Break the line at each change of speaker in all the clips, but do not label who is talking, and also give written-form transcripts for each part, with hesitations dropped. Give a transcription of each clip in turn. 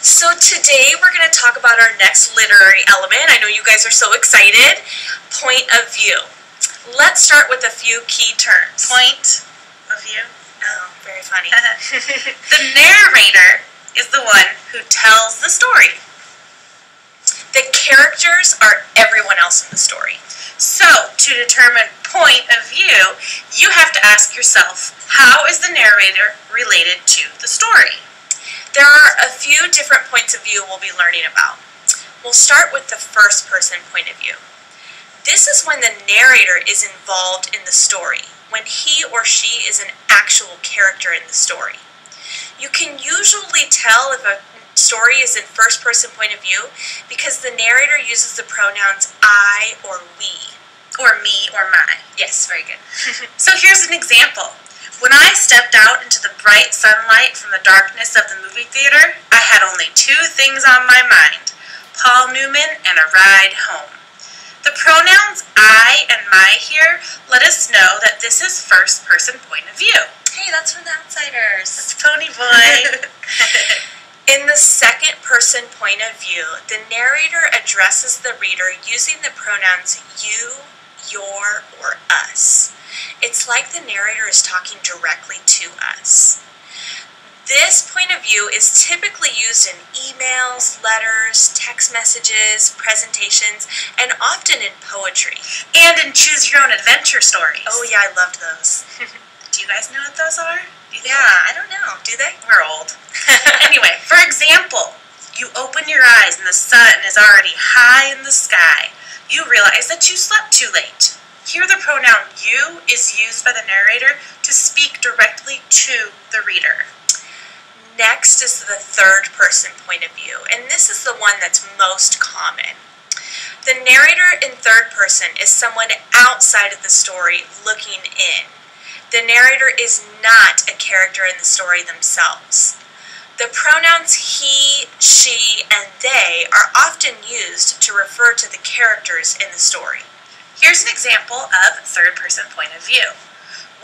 So today we're going to talk about our next literary element. I know you guys are so excited. Point of view. Let's start with a few key terms.
Point of view.
Oh, very funny.
The narrator is the one who tells the story.
The characters are everyone else in the story.
So, to determine point of view, you have to ask yourself, how is the narrator related to the story?
There are a few different points of view we'll be learning about. We'll start with the first person point of view. This is when the narrator is involved in the story, when he or she is an actual character in the story. You can usually tell if a story is in first person point of view because the narrator uses the pronouns I or we.
Or me or my.
Yes, very good.
So here's an example. When I stepped out into the bright sunlight from the darkness of the movie theater, I had only two things on my mind: Paul Newman and a ride home. The pronouns I and my here let us know that this is first person point of view.
Hey, that's from The Outsiders.
It's Pony Boy.
In the second person point of view, the narrator addresses the reader using the pronouns you, your, or us. It's like the narrator is talking directly to us. This point of view is typically used in emails, letters, text messages, presentations, and often in poetry.
And in Choose Your Own Adventure stories.
Oh yeah, I loved those.
Do you guys know what those are?
Yeah, I don't know. Do they?
We're old. Anyway, for example, you open your eyes and the sun is already high in the sky. You realize that you slept too late. Here the pronoun you is used by the narrator to speak directly to the reader.
Next is the third person point of view, and this is the one that's most common. The narrator in third person is someone outside of the story looking in. The narrator is not a character in the story themselves. The pronouns he, she, and they are often used to refer to the characters in the story.
Here's an example of third-person point of view.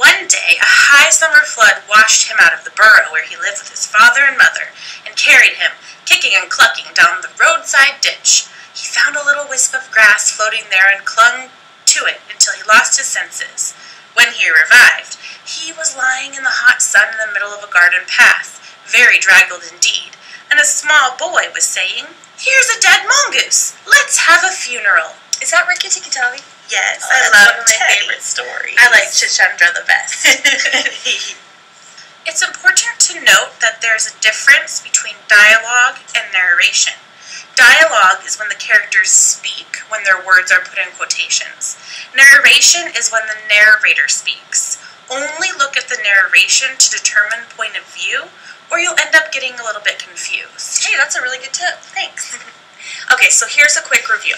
One day, a high summer flood washed him out of the burrow where he lived with his father and mother and carried him, kicking and clucking, down the roadside ditch. He found a little wisp of grass floating there and clung to it until he lost his senses. When he revived, he was lying in the hot sun in the middle of a garden path, very draggled indeed, and a small boy was saying, "Here's a dead mongoose. Let's have a funeral."
Is that Rikki Tikki Tavi?
Yes,
Oh,
I
that's
love
one of my
Teddy.
favorite stories.
I like Chichandra the best. It's important to note that there's a difference between dialogue and narration. Dialogue is when the characters speak, when their words are put in quotations. Narration is when the narrator speaks. Only look at the narration to determine point of view, or you'll end up getting a little bit confused.
Hey, that's a really good tip.
Thanks.
Okay, so here's a quick review.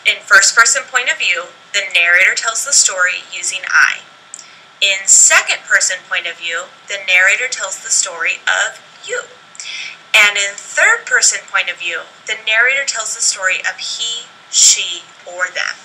In first person point of view, the narrator tells the story using I. In second person point of view, the narrator tells the story of you. And in third person point of view, the narrator tells the story of he, she, or them.